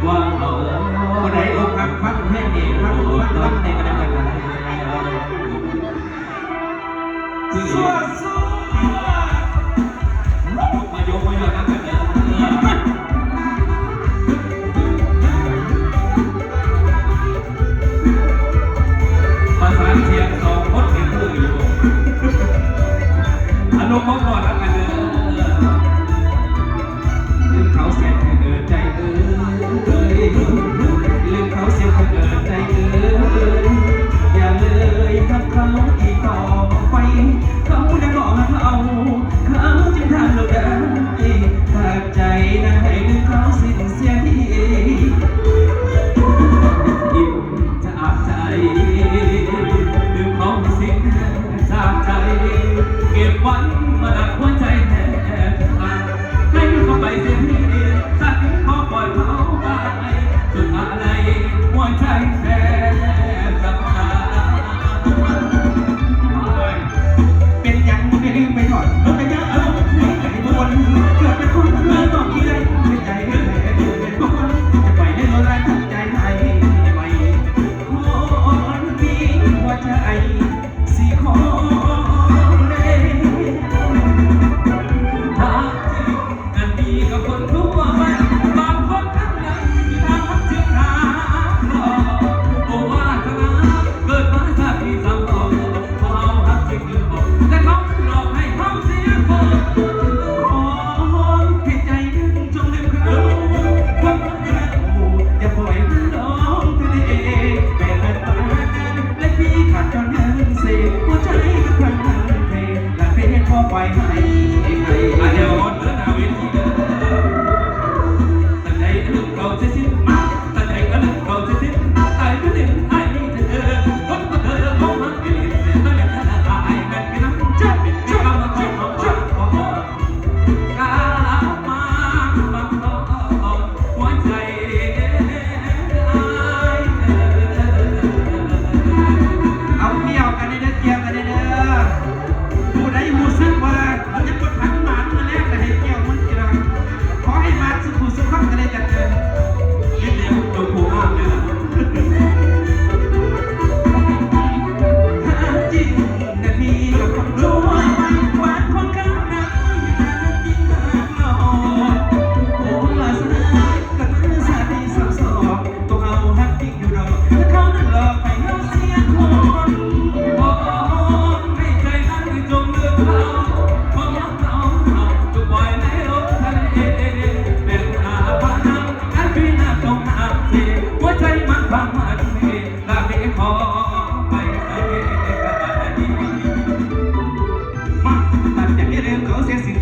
ว่าเอาคนใดอกหักฟังเพลงนี้ฟังในกระดานกันสู้มายกมาหยอดนักกันเนี่ยประสานเสียงสองคนเห็นมืออยู่อารมณ์ของก่อนนักกันเนี่ยลืมเขาเสียงเกิดใจลืมเขาเสียงเกิดใจอย่าเลยทักเขาอีกต่อไปเขาได้บอกเขาจึงทำเราได้ถ้าใจนะให้ลืมเขาสิ้นเสียทีอิ่มจากใจลืมเขาสิ้นจากใจเก็บวันมาดักหัวใจแทนให้เขาไปเสียทีสักขอปล่อยเขาไปสุดอะไรหัวใจแทนสักนาเป็นยังไม่ลืมไปก่อนรถไปยังอารมณ์ไม่ใจบนเกิดเป็นคนเมื่อต้องคิดได้ไม่ใจเรื่องแผลเป็นคนจะปล่อยให้เราได้ทักใจไทยไปคนมีหัวใจสีขอเล่หากันดีกับคนทั่วไปบางคนข้างในทางพักจึงหาโอ้ว่าธนาเกิดมาชาติสามต่อเขาหักจึงลืมบอกแต่เขาหลอกให้เขาเสียคนขอให้ใจนึงจงลืมเขาคนรักอย่าปล่อยมันร้องทะเลเป็นอะไรและพี่ขาดจนเงินเสียหัวใจก็พังเพลงและเพลงขอปล่อยให้เดี๋ยวอ่อนเดินหน้าเวทีแต่ใจลืมเขาเสียสิ้นมาแต่ใจก็ลืมเขาเสียสิ้นตายก็ลืมไอ้เธอคนมาเธอเขาหักไปเลยแต่ยังจะตายแบบไม่น้ำใจที่กำลังจะมาว่ากามาบังคับหัวใจเอาเที่ยวกันได้เที่ยวกันได้ผู้ใดผู้ซึ่งว่าเราจะกดพันบาทมาแลกแต่ให้เที่ยวมันกระไรขอให้มาสุขุสุขข้างกันได้กันเถอะเดี๋ยวจงผูกอ้างเลยนะจริงนะพี่กับคนรวยหวานคนข้างรักจริงมากหล่อโอ้ลาสนากันสาดีสาวสอบตัวเอาฮักจริงอยู่ดอกถ้าเขานั้นหลอกให้เราเสียคนโอ้ให้ใจนั้นจงเลือกเขาเพราะรักเขาจะปล่อยในโลกทะเลเป็นอาภาณอันพี่น่าต้องหาเสียหัวใจมันพังมันเสียลาไปขอไปมาตัดจากนี้เรื่องเขาเสียสิ